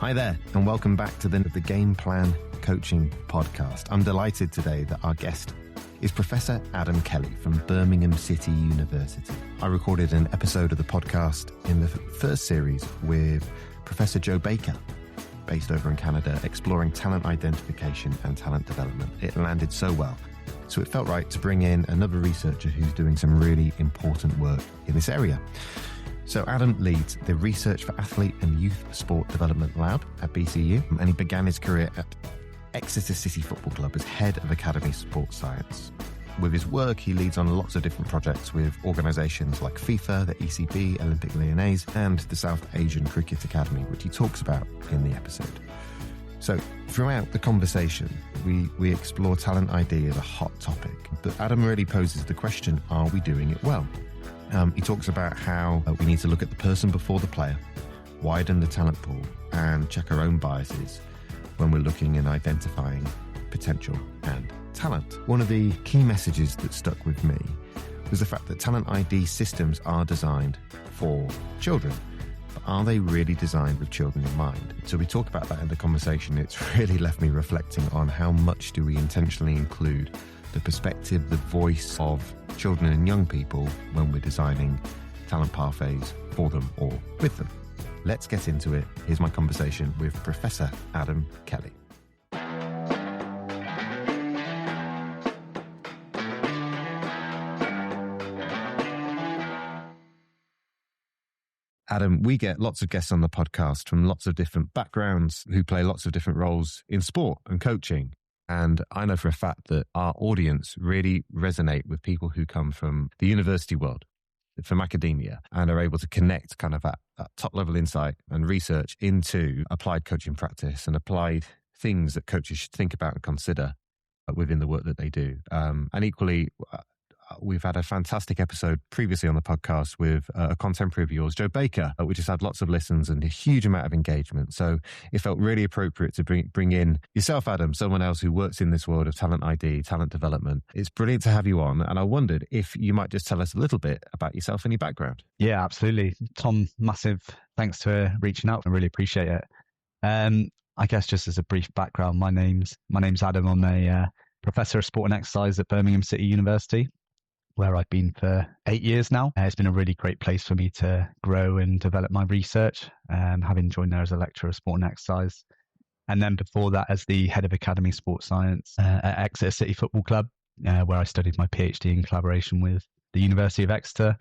Hi there, and welcome back to the Game Plan Coaching Podcast. I'm delighted today that our guest is Professor Adam Kelly from Birmingham City University. I recorded an episode of the podcast in the first series with Professor Joe Baker, based over in Canada, exploring talent identification and talent development. It landed so well. So it felt right to bring in another researcher who's doing some really important work in this area. So Adam leads the Research for Athlete and Youth Sport Development Lab at BCU, and he began his career at Exeter City Football Club as head of Academy Sports Science. With his work, he leads on lots of different projects with organisations like FIFA, the ECB, Olympic Lyonnais, and the South Asian Cricket Academy, which he talks about in the episode. So throughout the conversation, we explore talent ID as a hot topic, but Adam really poses the question, are we doing it well? He talks about how we need to look at the person before the player, widen the talent pool, and check our own biases when we're looking and identifying potential and talent. One of the key messages that stuck with me was the fact that talent ID systems are designed for children. But are they really designed with children in mind? So we talk about that in the conversation. It's really left me reflecting on how much do we intentionally include the perspective, the voice of children and young people when we're designing talent pathways for them or with them. Let's get into it. Here's my conversation with Professor Adam Kelly. Adam, we get lots of guests on the podcast from lots of different backgrounds who play lots of different roles in sport and coaching. And I know for a fact that our audience really resonate with people who come from the university world, from academia, and are able to connect kind of that top level insight and research into applied coaching practice and applied things that coaches should think about and consider within the work that they do. And equally, we've had a fantastic episode previously on the podcast with a contemporary of yours, Joe Baker, which has had lots of listens and a huge amount of engagement. So it felt really appropriate to bring in yourself, Adam, someone else who works in this world of talent ID, talent development. It's brilliant to have you on. And I wondered if you might just tell us a little bit about yourself and your background. Yeah, absolutely. Tom, massive thanks for reaching out. I really appreciate it. I guess just as a brief background, my name's Adam. I'm a professor of sport and exercise at Birmingham City University, where I've been for 8 years now. It's been a really great place for me to grow and develop my research, having joined there as a lecturer of sport and exercise. And then before that, as the head of Academy Sports Science at Exeter City Football Club, where I studied my PhD in collaboration with the University of Exeter,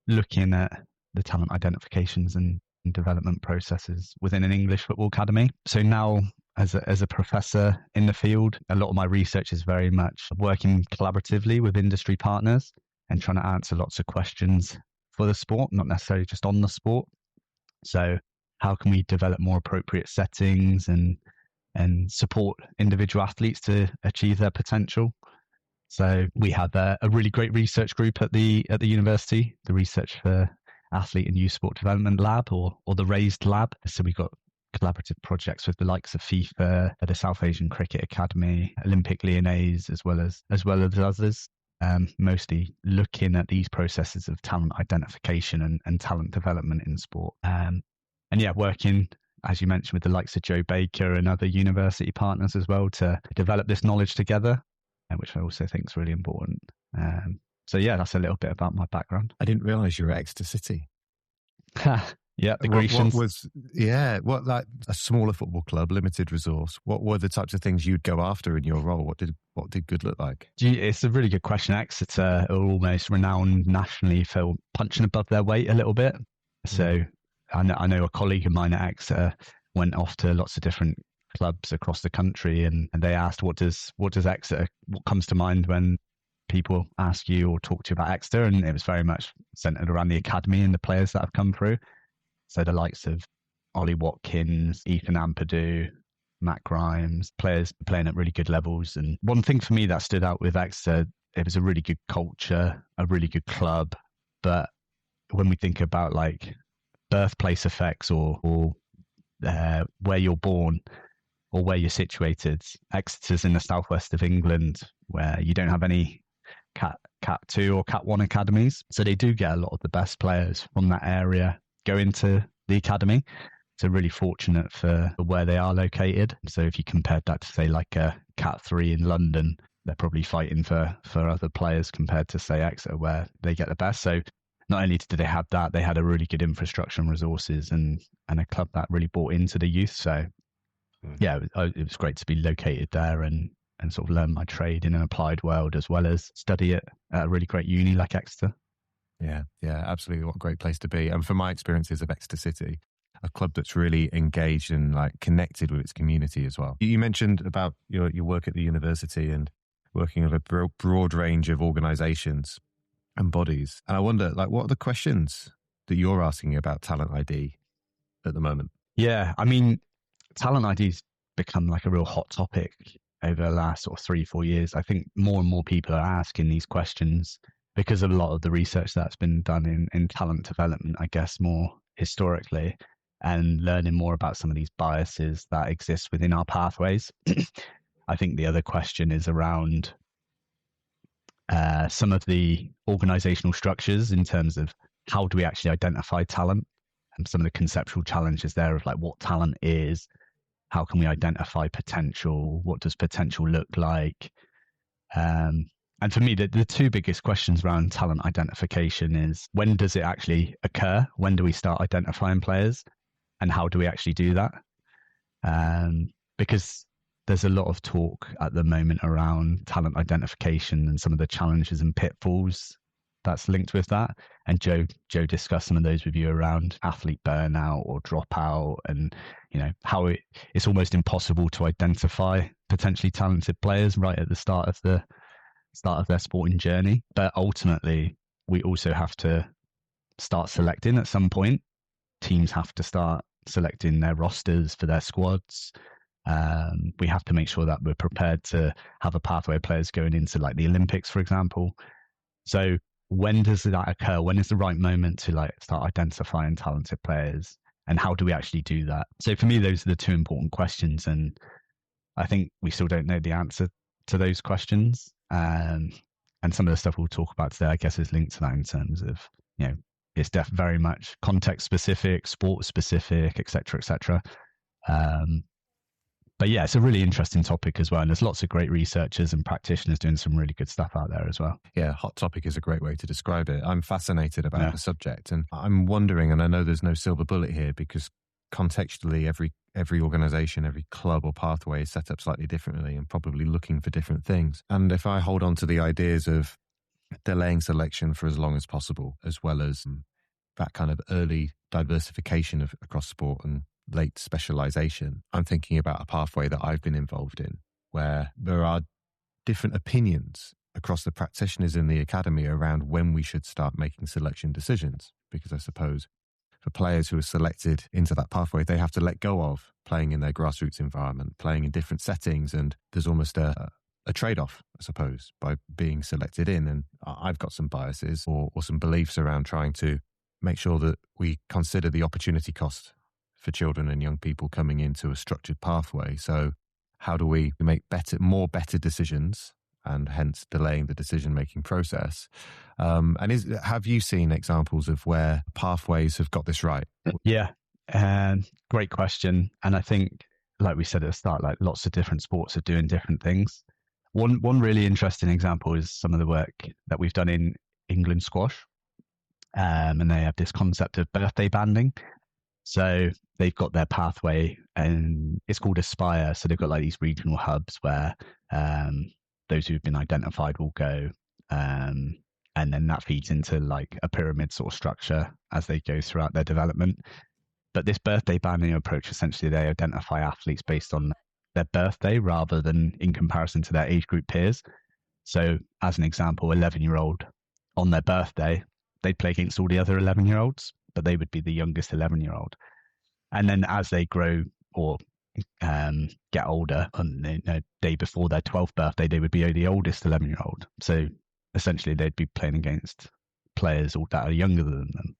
looking at the talent identifications and development processes within an English football academy. So now, as a professor in the field, a lot of my research is very much working collaboratively with industry partners and trying to answer lots of questions for the sport, not necessarily just on the sport. So how can we develop more appropriate settings and support individual athletes to achieve their potential? So we have a really great research group at the university, the Research for Athlete and Youth Sport Development Lab, or the RAISED Lab. So we've got collaborative projects with the likes of FIFA, the South Asian Cricket Academy, Olympic Lyonnais, as well as others, mostly looking at these processes of talent identification and talent development in sport. And yeah, working, as you mentioned, with the likes of Joe Baker and other university partners as well to develop this knowledge together, which I also think is really important. So yeah, that's a little bit about my background. I didn't realise you were at Exeter City. Yeah, the Grecians. What like a smaller football club, limited resource. What were the types of things you'd go after in your role? What did good look like? It's a really good question. Exeter are almost renowned nationally for punching above their weight a little bit. So I know a colleague of mine at Exeter went off to lots of different clubs across the country, and they asked, what does Exeter, what comes to mind when people ask you or talk to you about Exeter? And it was very much centered around the academy and the players that have come through. So the likes of Ollie Watkins, Ethan Ampadu, Matt Grimes, players playing at really good levels. And one thing for me that stood out with Exeter, it was a really good culture, a really good club. But when we think about like birthplace effects or where you're born or where you're situated, Exeter's in the southwest of England, where you don't have any Cat 2 or Cat 1 academies. So they do get a lot of the best players from that area go into the academy. So really fortunate for where they are located. So if you compared that to say like a Cat 3 in London, they're probably fighting for other players compared to say Exeter where they get the best. So not only did they have that, they had a really good infrastructure and resources and a club that really bought into the youth. So yeah, it was great to be located there and sort of learn my trade in an applied world as well as study it at a really great uni like Exeter. Yeah, absolutely. What a great place to be. And from my experiences of Exeter City, a club that's really engaged and like connected with its community as well. You mentioned about your work at the university and working with a broad range of organisations and bodies. And I wonder, like, what are the questions that you're asking about talent ID at the moment? Yeah, I mean, talent ID's become like a real hot topic over the last sort of 3-4 years. I think more and more people are asking these questions because of a lot of the research that's been done in talent development, I guess, more historically, and learning more about some of these biases that exist within our pathways. I think the other question is around some of the organizational structures in terms of how do we actually identify talent, and some of the conceptual challenges there of like what talent is, how can we identify potential, what does potential look like? And for me, the two biggest questions around talent identification is when does it actually occur? When do we start identifying players? And how do we actually do that? Because there's a lot of talk at the moment around talent identification and some of the challenges and pitfalls that's linked with that. And Joe discussed some of those with you around athlete burnout or dropout, and how it's almost impossible to identify potentially talented players right at the start of their sporting journey. But ultimately, we also have to start selecting at some point. Teams have to start selecting their rosters for their squads. We have to make sure that we're prepared to have a pathway of players going into like the Olympics, for example. So when does that occur? When is the right moment to like start identifying talented players, and how do we actually do that? So for me, those are the two important questions, and I think we still don't know the answer to those questions. And some of the stuff we'll talk about today, I guess, is linked to that in terms of, it's very much context specific, sport specific, et cetera, et cetera. But yeah, it's a really interesting topic as well. And there's lots of great researchers and practitioners doing some really good stuff out there as well. Yeah, hot topic is a great way to describe it. I'm fascinated about the subject, and I'm wondering, and I know there's no silver bullet here because contextually every organisation, every club or pathway is set up slightly differently and probably looking for different things. And if I hold on to the ideas of delaying selection for as long as possible, as well as that kind of early diversification across sport and late specialisation, I'm thinking about a pathway that I've been involved in where there are different opinions across the practitioners in the academy around when we should start making selection decisions. Because I suppose for players who are selected into that pathway, they have to let go of playing in their grassroots environment, playing in different settings, and there's almost a trade-off, I suppose, by being selected in. And I've got some biases or some beliefs around trying to make sure that we consider the opportunity cost for children and young people coming into a structured pathway. So how do we make more better decisions, and hence delaying the decision-making process? Have you seen examples of where pathways have got this right? Yeah, great question. And I think, like we said at the start, like lots of different sports are doing different things. One really interesting example is some of the work that we've done in England squash. And they have this concept of birthday banding. So they've got their pathway, and it's called Aspire. So they've got like these regional hubs where those who've been identified will go, and then that feeds into like a pyramid sort of structure as they go throughout their development. But this birthday banding approach, essentially, they identify athletes based on their birthday rather than in comparison to their age group peers. So as an example, 11-year-old on their birthday, they'd play against all the other 11-year-olds, but they would be the youngest 11-year-old. And then as they grow or get older, on the day before their 12th birthday, they would be the oldest 11-year-old. So essentially, they'd be playing against players that are younger than them.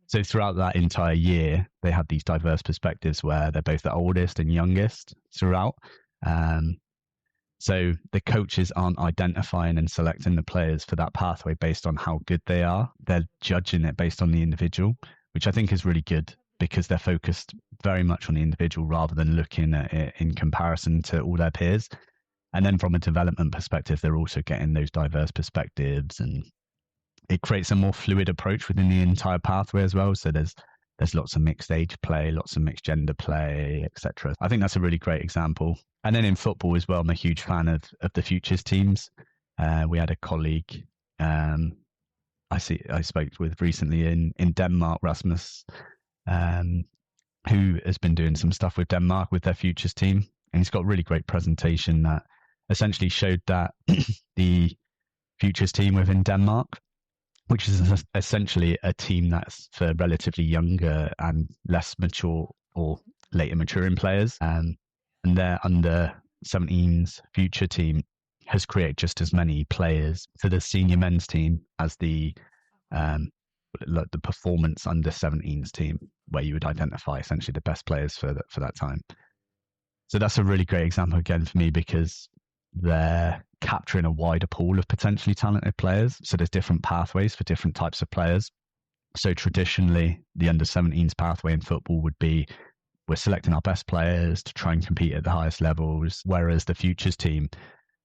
So throughout that entire year, they had these diverse perspectives where they're both the oldest and youngest throughout. So the coaches aren't identifying and selecting the players for that pathway based on how good they are. They're judging it based on the individual, which I think is really good because they're focused very much on the individual rather than looking at it in comparison to all their peers. And then from a development perspective, they're also getting those diverse perspectives, and it creates a more fluid approach within the entire pathway as well. So there's lots of mixed age play, lots of mixed gender play, etc. I think that's a really great example. And then in football as well, I'm a huge fan of the futures teams. We had a colleague I spoke with recently in Denmark, Rasmus, who has been doing some stuff with Denmark with their futures team, and he's got a really great presentation that essentially showed that the futures team within Denmark, which is essentially a team that's for relatively younger and less mature or later maturing players, and their under 17s future team has created just as many players for the senior men's team as the performance under 17s team, where you would identify essentially the best players for that time. So that's a really great example again for me, because they're capturing a wider pool of potentially talented players. So there's different pathways for different types of players. So traditionally, the under 17s pathway in football would be we're selecting our best players to try and compete at the highest levels, whereas the futures team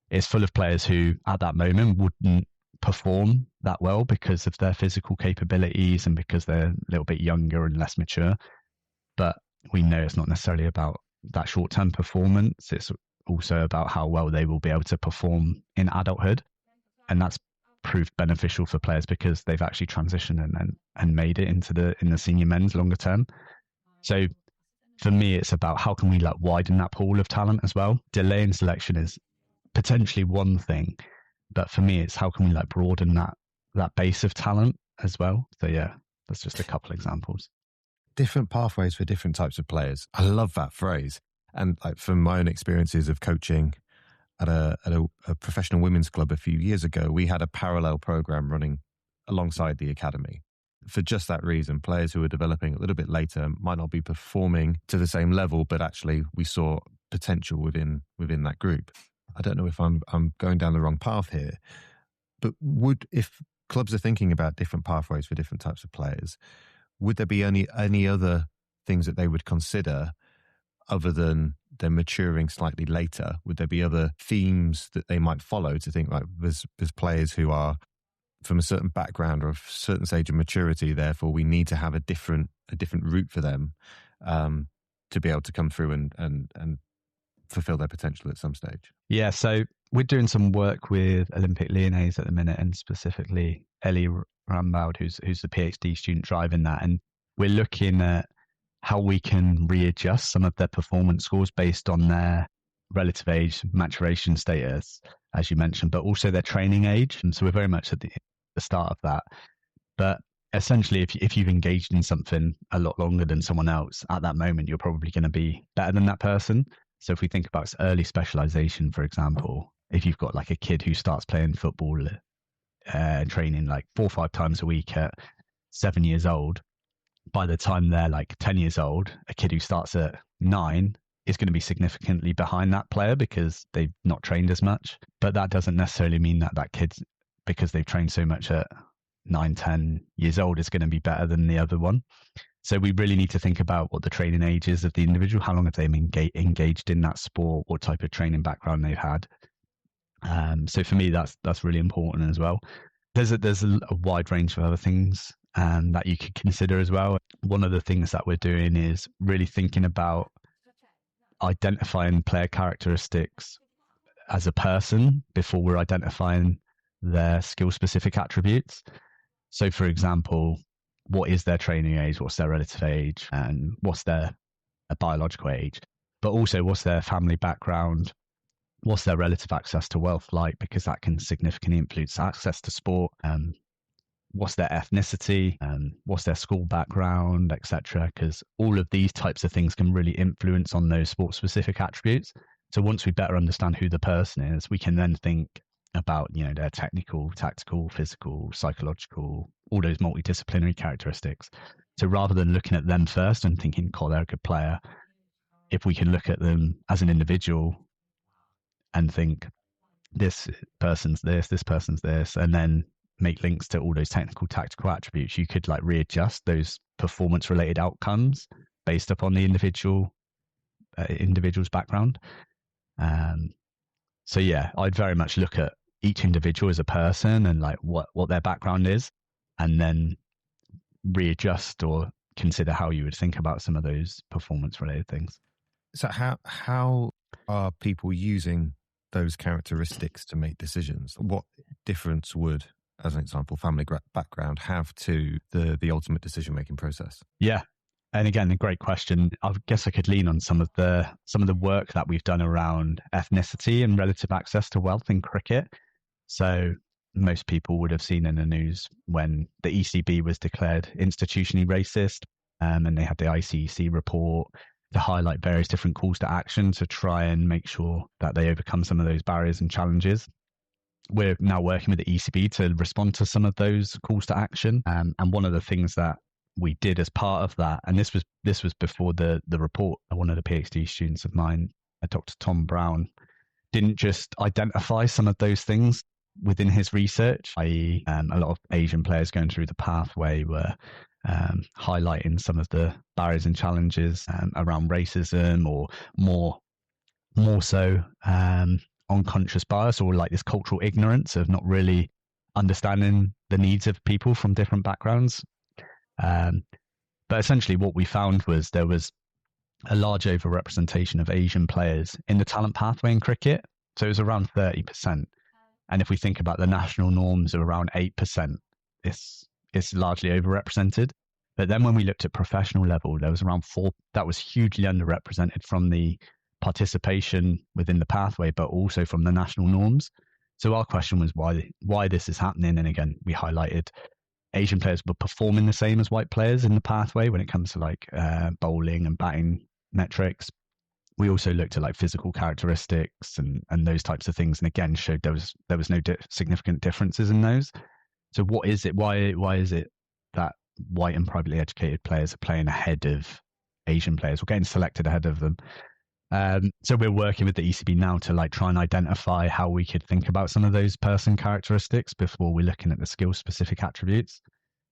is full of players who at that moment wouldn't perform that well because of their physical capabilities and because they're a little bit younger and less mature. But we know it's not necessarily about that short-term performance. It's also about how well they will be able to perform in adulthood. And that's proved beneficial for players because they've actually transitioned and made it into in the senior men's longer term. So for me, it's about how can we widen that pool of talent as well. Delaying selection is potentially one thing, but for me, it's how can we broaden that base of talent as well. So yeah, that's just a couple examples. Different pathways for different types of players. I love that phrase. And from my own experiences of coaching at a professional women's club a few years ago, we had a parallel program running alongside the academy. For just that reason, players who were developing a little bit later might not be performing to the same level, but actually we saw potential within that group. I don't know if I'm going down the wrong path here, but if clubs are thinking about different pathways for different types of players, would there be any other things that they would consider other than they're maturing slightly later? Would there be other themes that they might follow to think there's players who are from a certain background or a certain stage of maturity, therefore we need to have a different route for them to be able to come through and fulfill their potential at some stage? Yeah, so we're doing some work with Olympic Lyonnais at the minute, and specifically Ellie Rambaud, who's the PhD student driving that, and we're looking at how we can readjust some of their performance scores based on their relative age, maturation status, as you mentioned, but also their training age. And so we're very much at the start of that. But essentially, if you've engaged in something a lot longer than someone else, at that moment, you're probably going to be better than that person. So if we think about early specialization, for example, if you've got a kid who starts playing football training 4 or 5 times a week at 7 years old, by the time they're 10 years old, a kid who starts at 9 is going to be significantly behind that player because they've not trained as much. But that doesn't necessarily mean that kid's, because they've trained so much at 9, 10 years old, is going to be better than the other one. So we really need to think about what the training age is of the individual, how long have they been engaged in that sport, what type of training background they've had. So for me, that's really important as well. There's a wide range of other things that you could consider as well. One of the things that we're doing is really thinking about identifying player characteristics as a person before we're identifying their skill-specific attributes. So, for example, what is their training age, what's their relative age, and what's their biological age, but also what's their family background, what's their relative access to wealth like, because that can significantly influence access to sport, what's their ethnicity, what's their school background, etc., because all of these types of things can really influence on those sport-specific attributes. So once we better understand who the person is, we can then think about their technical, tactical, physical, psychological, all those multidisciplinary characteristics. So rather than looking at them first and thinking, they're a good player, if we can look at them as an individual and think, this person's this, and then make links to all those technical, tactical attributes, you could readjust those performance-related outcomes based upon the individual's background. So yeah, I'd very much look at each individual as a person and like what their background is, and then readjust or consider how you would think about some of those performance related things. So how are people using those characteristics to make decisions? What difference would, as an example, family background have to the ultimate decision-making process? Yeah. And again, a great question. I guess I could lean on some of the work that we've done around ethnicity and relative access to wealth in cricket. So most people would have seen in the news when the ECB was declared institutionally racist, and they had the ICEC report to highlight various different calls to action to try and make sure that they overcome some of those barriers and challenges. We're now working with the ECB to respond to some of those calls to action. And one of the things that we did as part of that, and this was before the report, one of the PhD students of mine, Dr. Tom Brown, didn't just identify some of those things within his research, i.e. A lot of Asian players going through the pathway were highlighting some of the barriers and challenges around racism, or more so unconscious bias, or like this cultural ignorance of not really understanding the needs of people from different backgrounds. But essentially what we found was there was a large overrepresentation of Asian players in the talent pathway in cricket. So it was around 30%. And if we think about the national norms of around 8%, it's largely overrepresented. But then when we looked at professional level, there was around 4%. That was hugely underrepresented from the participation within the pathway, but also from the national norms. So our question was why this is happening. And again, we highlighted Asian players were performing the same as white players in the pathway when it comes to like bowling and batting metrics. We also looked at like physical characteristics and those types of things, and again showed there was no significant differences in those. So what is it? Why is it that white and privately educated players are playing ahead of Asian players, or getting selected ahead of them? So we're working with the ECB now to like try and identify how we could think about some of those person characteristics before we're looking at the skill specific attributes.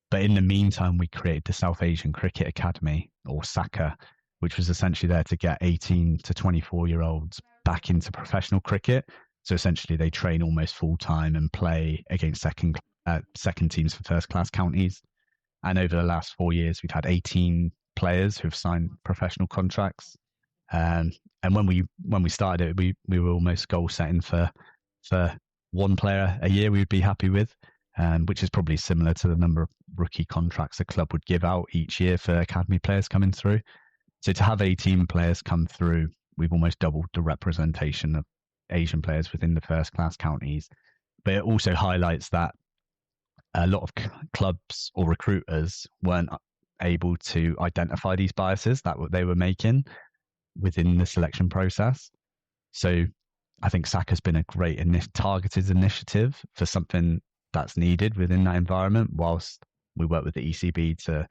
But in the meantime, we created the South Asian Cricket Academy, or SACA, which was essentially there to get 18 to 24-year-olds back into professional cricket. So essentially they train almost full time and play against second teams for first class counties. And over the last 4 years, we've had 18 players who've signed professional contracts. And when we started it, we were almost goal setting for one player a year we would be happy with, which is probably similar to the number of rookie contracts a club would give out each year for academy players coming through. So to have 18 players come through, we've almost doubled the representation of Asian players within the first class counties. But it also highlights that a lot of clubs or recruiters weren't able to identify these biases that they were making within the selection process. So I think SACA's been a great targeted initiative for something that's needed within that environment, whilst we work with the ECB to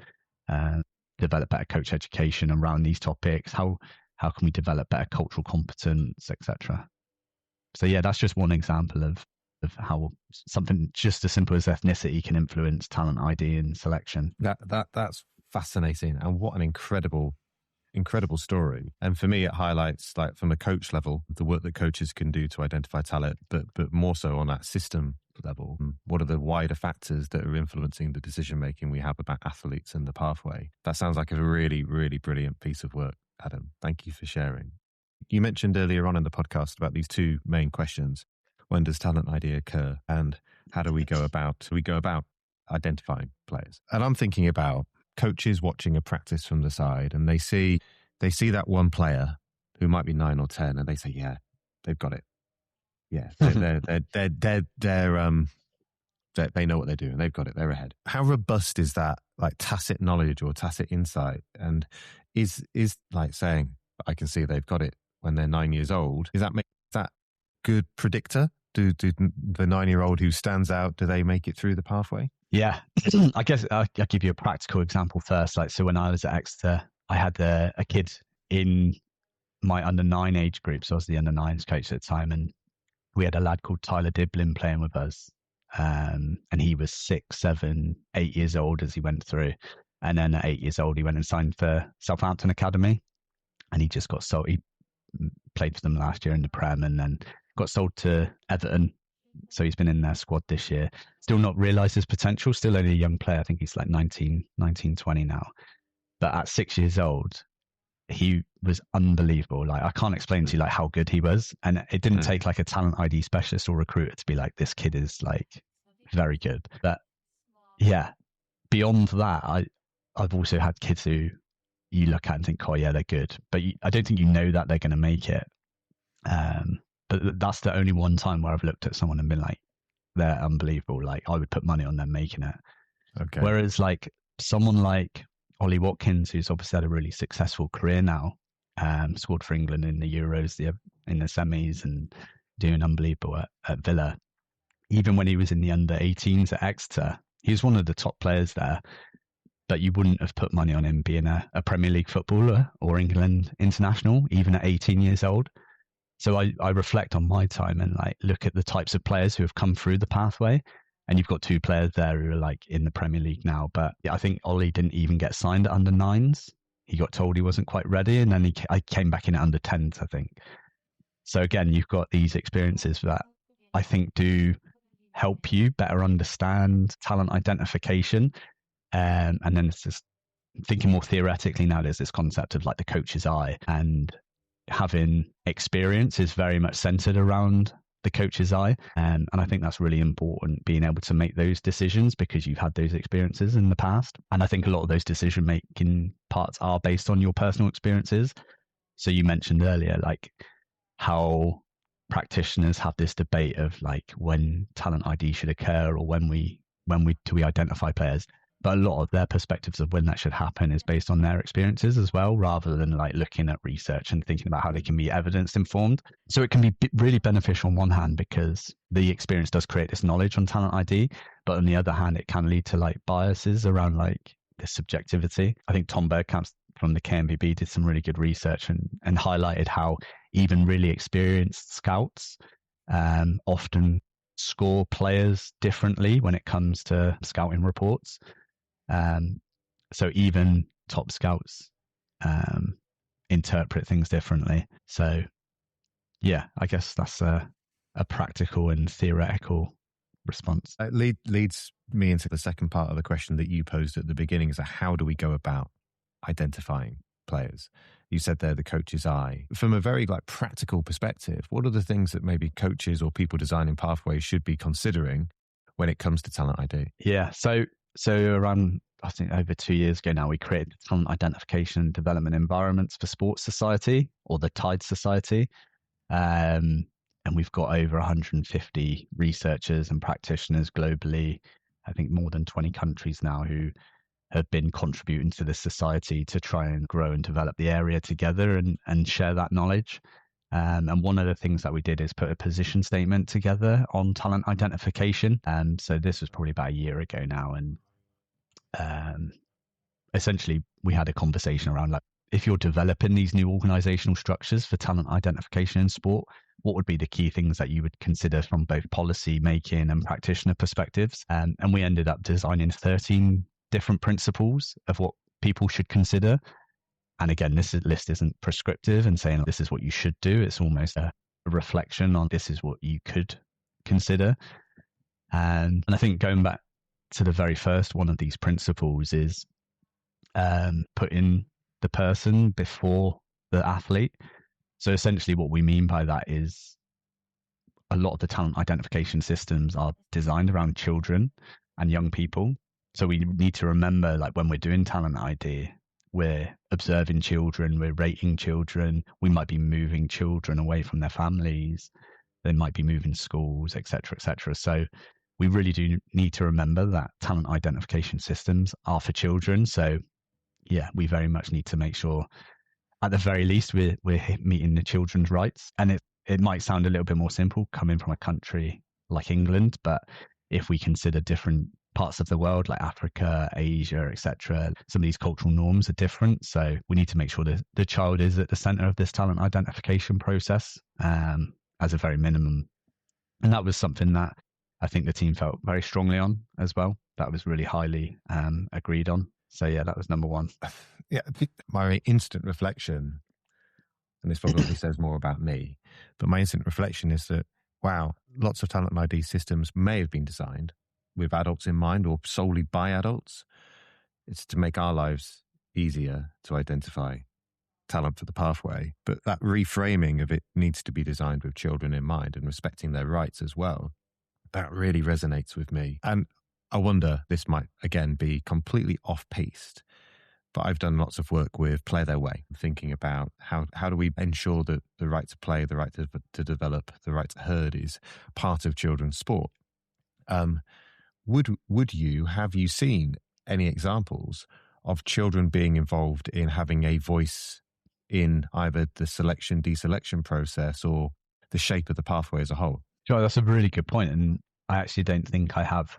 develop better coach education around these topics. How can we develop better cultural competence, etc. So yeah, that's just one example of how something just as simple as ethnicity can influence talent ID and selection. That's fascinating, and what an incredible story. And for me, it highlights, like, from a coach level, the work that coaches can do to identify talent, but more so on that system level. What are the wider factors that are influencing the decision making we have about athletes and the pathway? That sounds like a really, really brilliant piece of work, Adam. Thank you for sharing. You mentioned earlier on in the podcast about these two main questions. When does talent ID occur, and how do we go about identifying players? And I'm thinking about coaches watching a practice from the side, and they see that one player who might be 9 or 10, and they say, yeah, they've got it. Yeah, they know what they're doing. They've got it. They're ahead. How robust is that, like, tacit knowledge or tacit insight? And is like saying, I can see they've got it when they're 9 years old. Is that good predictor? Do the 9-year-old who stands out, do they make it through the pathway? Yeah, I guess I'll give you a practical example first. Like, so when I was at Exeter, I had a kid in my under 9 age group. So I was the under 9s coach at the time, and we had a lad called Tyler Diblin playing with us. And he was 6, 7, 8 years old as he went through. And then at 8 years old, he went and signed for Southampton Academy, and he just got sold. He played for them last year in the Prem, and then got sold to Everton. So he's been in their squad this year. Still not realised his potential. Still only a young player. I think he's like 19, 20 now. But at 6 years old, he was unbelievable. Like, I can't explain to you like how good he was. And it didn't take like a talent ID specialist or recruiter to be like, this kid is like very good. But yeah, beyond that, I've also had kids who you look at and think, oh yeah, they're good. But I don't think you know that they're going to make it. But that's the only one time where I've looked at someone and been like, they're unbelievable. Like, I would put money on them making it. Okay. Whereas like someone like Ollie Watkins, who's obviously had a really successful career now, scored for England in the Euros, in the semis, and doing unbelievable at Villa. Even when he was in the under-18s at Exeter, he was one of the top players there, but you wouldn't have put money on him being a Premier League footballer or England international, even at 18 years old. So I reflect on my time and like look at the types of players who have come through the pathway. And you've got two players there who are like in the Premier League now. But I think Ollie didn't even get signed at under 9s. He got told he wasn't quite ready. And then I came back in at under 10s, I think. So again, you've got these experiences that I think do help you better understand talent identification. And then it's just thinking more theoretically now, there's this concept of like the coach's eye, and having experience is very much centered around the coach's eye. And I think that's really important, being able to make those decisions because you've had those experiences in the past. And I think a lot of those decision making parts are based on your personal experiences. So you mentioned earlier, like how practitioners have this debate of like when talent ID should occur or when we do we identify players. But a lot of their perspectives of when that should happen is based on their experiences as well, rather than like looking at research and thinking about how they can be evidence informed. So it can be really beneficial on one hand because the experience does create this knowledge on talent ID, but on the other hand, it can lead to like biases around like this subjectivity. I think Tom Bergkamp from the KNVB did some really good research and highlighted how even really experienced scouts often score players differently when it comes to scouting reports. So even top scouts interpret things differently. So yeah, I guess that's a practical and theoretical response. It leads me into the second part of the question that you posed at the beginning, is how do we go about identifying players? You said there the coach's eye. From a very like practical perspective, what are the things that maybe coaches or people designing pathways should be considering when it comes to talent ID? Yeah, so around, I think over 2 years ago now, we created the Talent Identification and Development Environments for Sports Society, or the TIDE Society. And we've got over 150 researchers and practitioners globally, I think more than 20 countries now, who have been contributing to this society to try and grow and develop the area together and share that knowledge. And one of the things that we did is put a position statement together on talent identification. So this was probably about a year ago now. And essentially, we had a conversation around like, if you're developing these new organizational structures for talent identification in sport, what would be the key things that you would consider from both policy making and practitioner perspectives? And we ended up designing 13 different principles of what people should consider. And again, this list isn't prescriptive and saying this is what you should do. It's almost a reflection on this is what you could consider. And I think going back to the very first one of these principles is putting the person before the athlete. So essentially what we mean by that is a lot of the talent identification systems are designed around children and young people. So we need to remember, like when we're doing talent ID, we're observing children, we're rating children, we might be moving children away from their families, they might be moving schools, etc., etc. So we really do need to remember that talent identification systems are for children. So yeah, we very much need to make sure, at the very least, we're meeting the children's rights. And it might sound a little bit more simple coming from a country like England, but if we consider different parts of the world like Africa, Asia, etc., some of these cultural norms are different. So we need to make sure that the child is at the center of this talent identification process as a very minimum. And that was something that I think the team felt very strongly on as well. That was really highly agreed on. So yeah, that was number one. Yeah, my instant reflection, and this probably says more about me, but my instant reflection is that, wow, lots of talent and ID systems may have been designed with adults in mind or solely by adults. It's to make our lives easier to identify talent for the pathway, but that reframing of it needs to be designed with children in mind and respecting their rights as well. That really resonates with me. And I wonder, this might again be completely off-piste, but I've done lots of work with Play Their Way, thinking about how do we ensure that the right to play, the right to develop, the right to herd is part of children's sport. Have you seen any examples of children being involved in having a voice in either the selection, deselection process or the shape of the pathway as a whole? Sure, that's a really good point, and I actually don't think I have.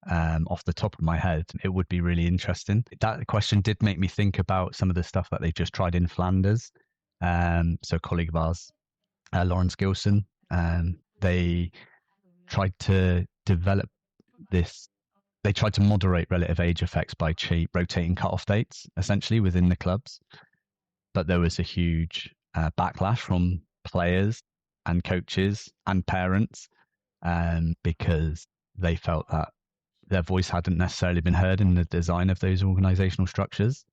Off the top of my head, it would be really interesting. That question did make me think about some of the stuff that they've just tried in Flanders. So a colleague of ours, Lawrence Gilson, they tried to develop this. They tried to moderate relative age effects by rotating cut-off dates, essentially, within the clubs. But there was a huge backlash from players and coaches and parents because they felt that their voice hadn't necessarily been heard in the design of those organizational structures.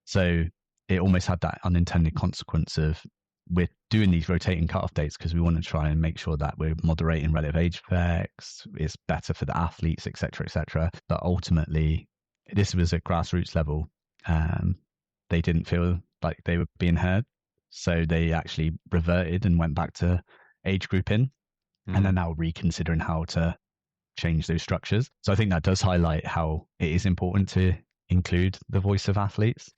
So it almost had that unintended consequence of, we're doing these rotating cutoff dates because we want to try and make sure that we're moderating relative age effects, it's better for the athletes, etc., etc. But ultimately, this was at grassroots level. They didn't feel like they were being heard. So they actually reverted and went back to age grouping, and are now reconsidering how to change those structures. So I think that does highlight how it is important to include the voice of athletes.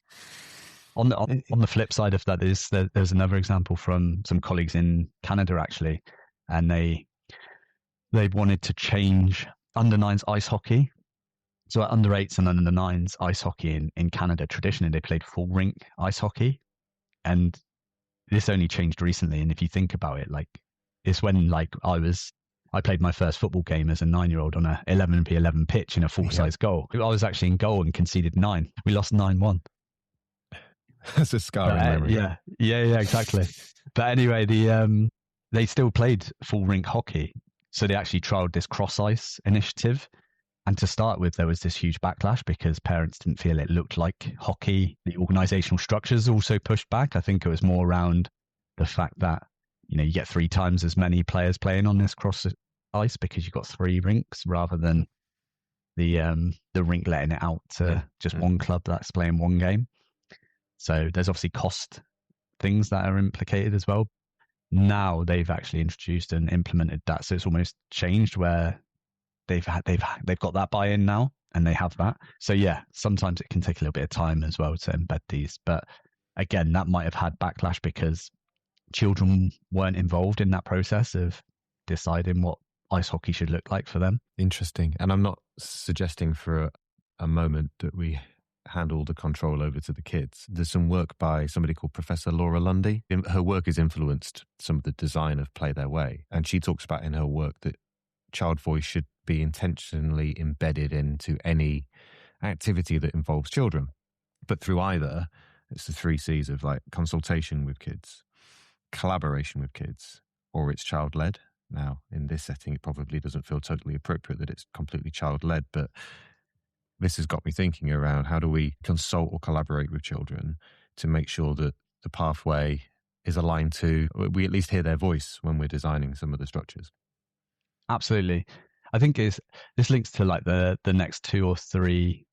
On the flip side of that is there's another example from some colleagues in Canada actually, and they wanted to change under nines ice hockey. So at under eights and under nines ice hockey in Canada, traditionally they played full rink ice hockey, and this only changed recently. And if you think about it, like it's when I played my first football game as a 9-year-old on a 11v11 pitch in a full-size goal. I was actually in goal and conceded 9. We lost 9-1. That's a scarring memory. Yeah, exactly. But anyway, they still played full rink hockey. So they actually trialed this cross-ice initiative. And to start with, there was this huge backlash because parents didn't feel it looked like hockey. The organizational structures also pushed back. I think it was more around the fact that, you get 3 times as many players playing on this cross ice because you've got 3 rinks rather than the rink letting it out to just one club that's playing one game. So there's obviously cost things that are implicated as well. Now they've actually introduced and implemented that, so it's almost changed where they've got that buy-in now, and they have that. So yeah, sometimes it can take a little bit of time as well to embed these, but again, that might have had backlash because children weren't involved in that process of deciding what ice hockey should look like for them. Interesting. And I'm not suggesting for a moment that we hand all the control over to the kids. There's some work by somebody called Professor Laura Lundy. Her work has influenced some of the design of Play Their Way. And she talks about in her work that child voice should be intentionally embedded into any activity that involves children. But through either, it's the 3 C's of like consultation with kids, collaboration with kids, or it's child-led. Now, in this setting, it probably doesn't feel totally appropriate that it's completely child-led, but this has got me thinking around how do we consult or collaborate with children to make sure that the pathway is aligned to, we at least hear their voice when we're designing some of the structures. Absolutely. I think this links to like the next 2 or 3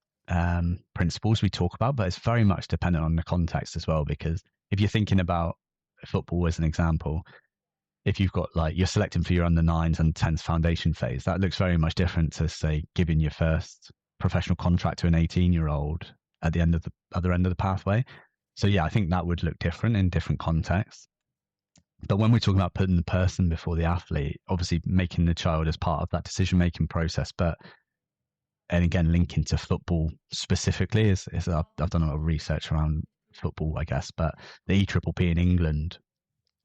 principles we talk about, but it's very much dependent on the context as well, because if you're thinking about football as an example, if you've got like you're selecting for your under 9s and 10s foundation phase, that looks very much different to say giving your first professional contract to an 18-year-old at the other end of the pathway. So yeah, I think that would look different in different contexts. But when we're talking about putting the person before the athlete, obviously making the child as part of that decision-making process, and again, linking to football specifically is I've done a lot of research around football, I guess, but the EPPP in England,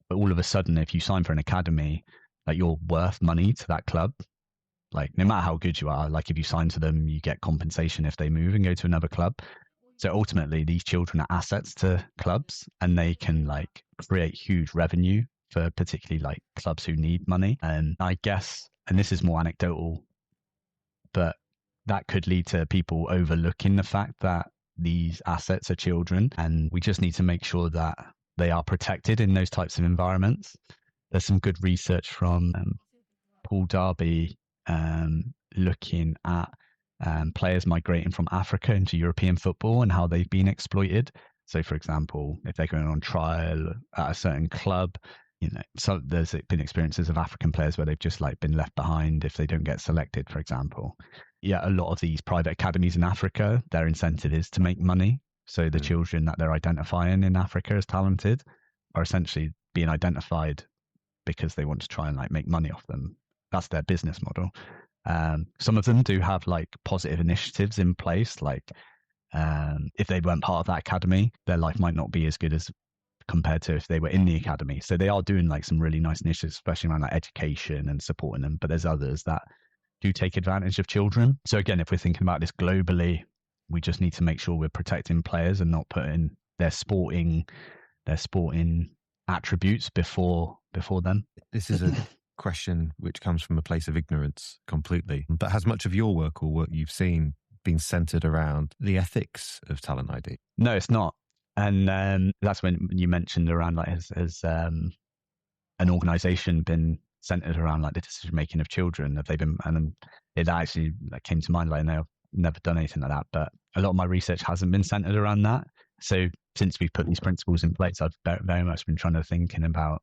but all of a sudden, if you sign for an academy, like you're worth money to that club. Like no matter how good you are, like if you sign to them, you get compensation if they move and go to another club. So ultimately, these children are assets to clubs, and they can like create huge revenue for particularly like clubs who need money. And I guess, and this is more anecdotal, but that could lead to people overlooking the fact that these assets are children, and we just need to make sure that they are protected in those types of environments. There's some good research from Paul Darby looking at players migrating from Africa into European football and how they've been exploited. So, for example, if they're going on trial at a certain club, so there's been experiences of African players where they've just like been left behind if they don't get selected, for example. Yeah, a lot of these private academies in Africa, their incentive is to make money. So the children that they're identifying in Africa as talented are essentially being identified because they want to try and like make money off them. That's their business model. Some of them do have like positive initiatives in place, like if they weren't part of that academy, their life might not be as good as compared to if they were in the academy. So they are doing like some really nice initiatives, especially around like education and supporting them. But there's others that do take advantage of children. So again, if we're thinking about this globally, we just need to make sure we're protecting players and not putting their sporting attributes before them. This is a question which comes from a place of ignorance completely. But has much of your work or what you've seen been centered around the ethics of talent ID? No, it's not. And that's when you mentioned around like has an organization been centered around like the decision making of children? Have they been? And it actually like came to mind, like, no, I've never done anything like that, but a lot of my research hasn't been centered around that. So since we've put these principles in place, I've very much been trying to thinking about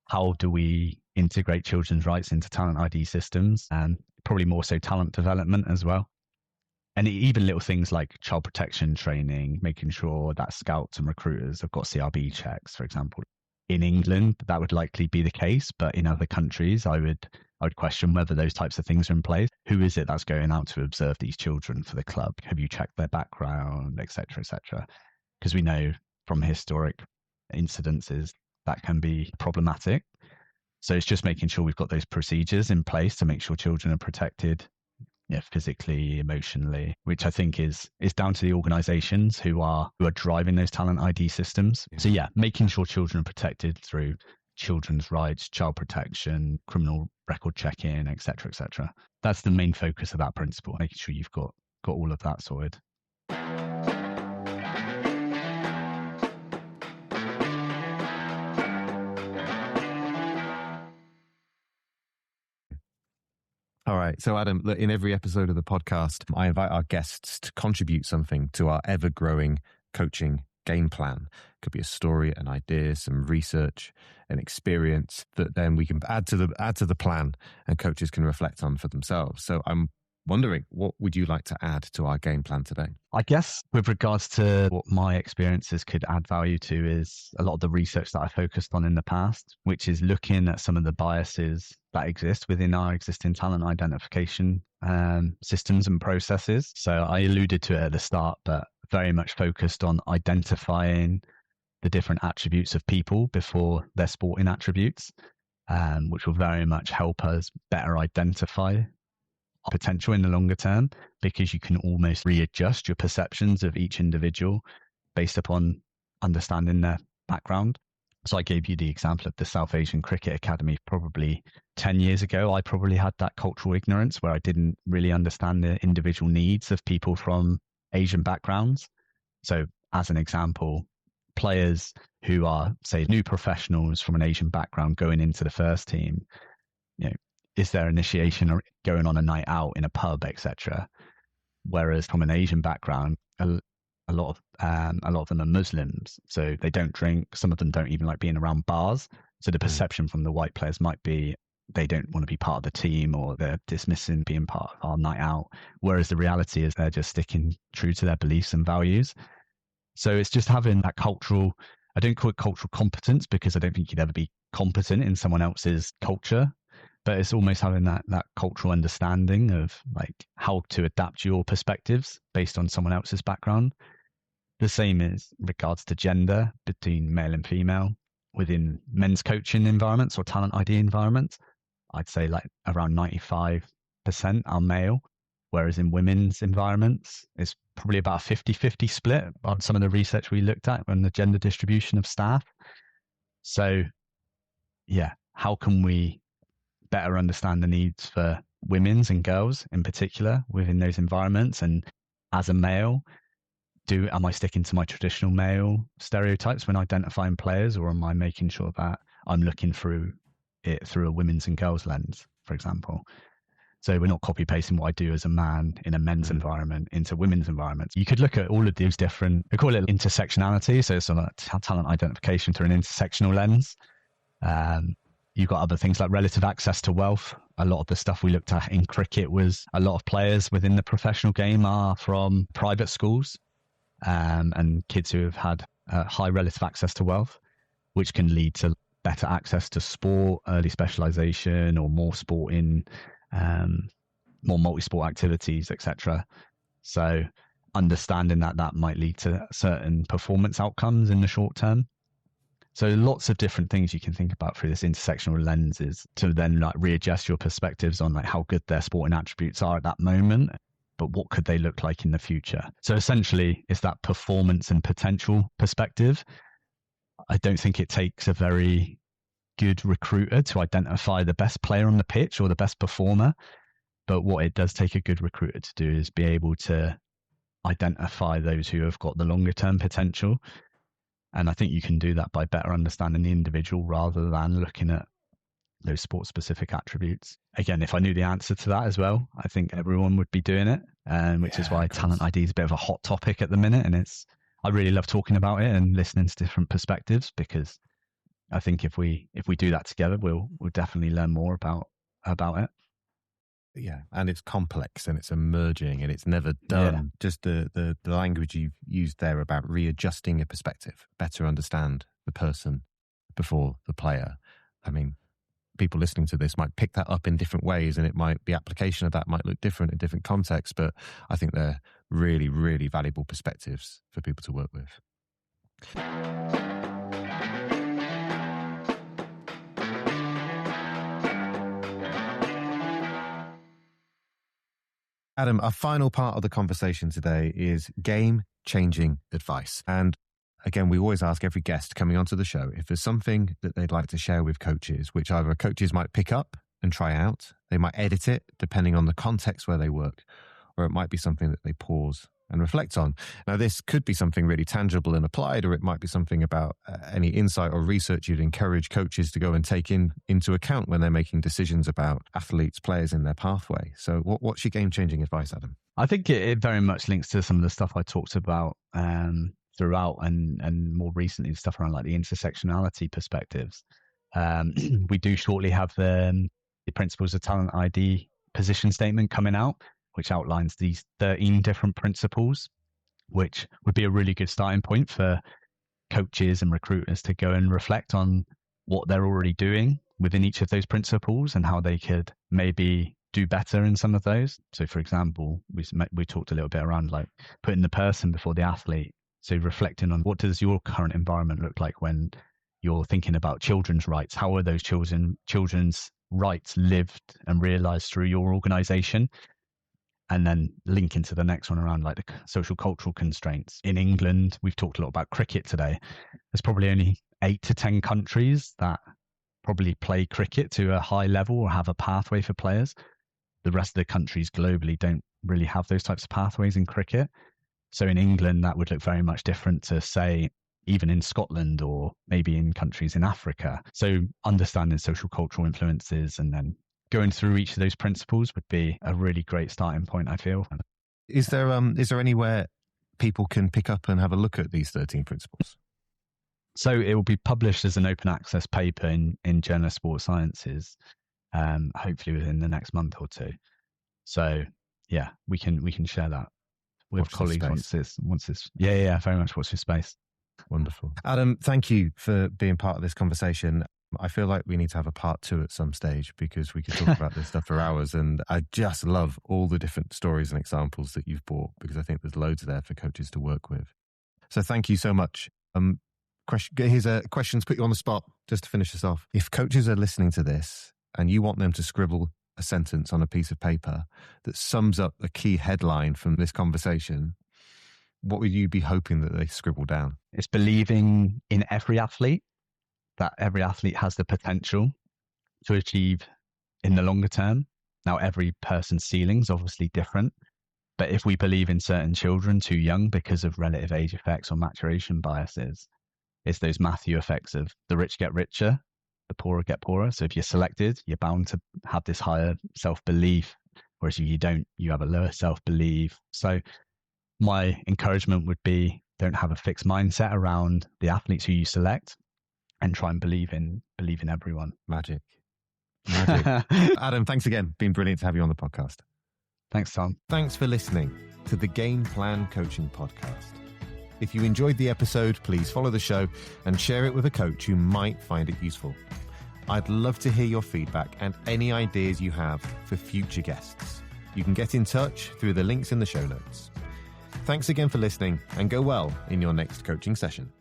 how do we integrate children's rights into talent ID systems, and probably more so talent development as well. And even little things like child protection training, making sure that scouts and recruiters have got CRB checks, for example. In England, that would likely be the case, but in other countries, I would question whether those types of things are in place. Who is it that's going out to observe these children for the club? Have you checked their background, et cetera, et cetera? Because we know from historic incidences that can be problematic. So it's just making sure we've got those procedures in place to make sure children are protected, physically, emotionally, which I think is down to the organizations who are driving those talent ID systems. Yeah. So making sure children are protected through children's rights, child protection, criminal record checking, et cetera, et cetera. That's the main focus of that principle, making sure you've got all of that sorted. All right. So, Adam, in every episode of the podcast, I invite our guests to contribute something to our ever-growing coaching game plan. It could be a story, an idea, some research, an experience that then we can add to the plan and coaches can reflect on for themselves. So I'm wondering, what would you like to add to our game plan today? I guess with regards to what my experiences could add value to is a lot of the research that I focused on in the past, which is looking at some of the biases that exist within our existing talent identification systems and processes. So I alluded to it at the start, but very much focused on identifying the different attributes of people before their sporting attributes, which will very much help us better identify potential in the longer term, because you can almost readjust your perceptions of each individual based upon understanding their background. So I gave you the example of the South Asian Cricket Academy. Probably 10 years ago, I probably had that cultural ignorance where I didn't really understand the individual needs of people from Asian backgrounds. So as an example, players who are, say, new professionals from an Asian background going into the first team, is their initiation or going on a night out in a pub, etc. Whereas from an Asian background, a lot of them are Muslims, so they don't drink. Some of them don't even like being around bars. So the perception from the white players might be they don't want to be part of the team, or they're dismissing being part of our night out. Whereas the reality is they're just sticking true to their beliefs and values. So it's just having that cultural, I don't call it cultural competence because I don't think you'd ever be competent in someone else's culture. But it's almost having that cultural understanding of like how to adapt your perspectives based on someone else's background. The same is regards to gender between male and female within men's coaching environments or talent ID environments. I'd say like around 95% are male. Whereas in women's environments, it's probably about a 50-50 split on some of the research we looked at on the gender distribution of staff. So, yeah, how can we better understand the needs for women's and girls in particular within those environments? And as a male, am I sticking to my traditional male stereotypes when identifying players, or am I making sure that I'm looking through it through a women's and girls lens, for example? So we're not copy pasting what I do as a man in a men's environment into women's environments. You could look at all of these different, we call it intersectionality. So it's sort of talent identification through an intersectional lens. You've got other things like relative access to wealth. A lot of the stuff we looked at in cricket was a lot of players within the professional game are from private schools, and kids who have had high relative access to wealth, which can lead to better access to sport, early specialization, or more sport in more multi-sport activities, etc. So understanding that might lead to certain performance outcomes in the short term. So lots of different things you can think about through this intersectional lenses to then like readjust your perspectives on like how good their sporting attributes are at that moment, but what could they look like in the future? So essentially it's that performance and potential perspective. I don't think it takes a very good recruiter to identify the best player on the pitch or the best performer. But what it does take a good recruiter to do is be able to identify those who have got the longer term potential. And I think you can do that by better understanding the individual rather than looking at those sport specific attributes. Again, if I knew the answer to that as well, I think everyone would be doing it. Which is why talent ID is a bit of a hot topic at the minute. And I really love talking about it and listening to different perspectives, because I think if we do that together, we'll definitely learn more about it. Yeah, and it's complex and it's emerging and it's never done. Yeah. Just the language you've used there about readjusting a perspective, better understand the person before the player. I mean, people listening to this might pick that up in different ways, and the application of that might look different in different contexts, but I think they're really, really valuable perspectives for people to work with. Adam, our final part of the conversation today is game-changing advice. And again, we always ask every guest coming onto the show if there's something that they'd like to share with coaches, which either coaches might pick up and try out, they might edit it depending on the context where they work, or it might be something that they pause and reflect on. Now, this could be something really tangible and applied, or it might be something about any insight or research you'd encourage coaches to go and take into account when they're making decisions about athletes, players in their pathway. So what's your game-changing advice, Adam? I think it very much links to some of the stuff I talked about throughout and more recently, stuff around like the intersectionality perspectives. We do shortly have the Principles of Talent ID position statement coming out, which outlines these 13 different principles, which would be a really good starting point for coaches and recruiters to go and reflect on what they're already doing within each of those principles and how they could maybe do better in some of those. So, for example, we talked a little bit around like putting the person before the athlete. So reflecting on what does your current environment look like when you're thinking about children's rights? How are those children's rights lived and realized through your organization? And then linking to the next one around like the social cultural constraints. In England, we've talked a lot about cricket today. There's probably only 8 to 10 countries that probably play cricket to a high level or have a pathway for players. The rest of the countries globally don't really have those types of pathways in cricket. So in England, that would look very much different to, say, even in Scotland or maybe in countries in Africa. So understanding social cultural influences and then going through each of those principles would be a really great starting point, I feel. Is there anywhere people can pick up and have a look at these 13 principles? So it will be published as an open access paper in Journal of Sports Sciences, hopefully within the next month or two. So yeah, we can share that with colleagues once it's very much watch this space. Wonderful. Adam, thank you for being part of this conversation. I feel like we need to have a part 2 at some stage, because we could talk about this stuff for hours, and I just love all the different stories and examples that you've brought, because I think there's loads there for coaches to work with. So thank you so much. Here's a question to put you on the spot, just to finish this off. If coaches are listening to this and you want them to scribble a sentence on a piece of paper that sums up a key headline from this conversation, what would you be hoping that they scribble down? It's believing in every athlete, that every athlete has the potential to achieve in the longer term. Now, every person's ceiling is obviously different, but if we believe in certain children too young because of relative age effects or maturation biases, it's those Matthew effects of the rich get richer, the poorer get poorer. So if you're selected, you're bound to have this higher self-belief, whereas if you don't, you have a lower self-belief. So my encouragement would be, don't have a fixed mindset around the athletes who you select, and try and believe in everyone. Magic. Adam, thanks again. Been brilliant to have you on the podcast. Thanks, Tom. Thanks for listening to the Game Plan Coaching Podcast. If you enjoyed the episode, please follow the show and share it with a coach who might find it useful. I'd love to hear your feedback and any ideas you have for future guests. You can get in touch through the links in the show notes. Thanks again for listening, and go well in your next coaching session.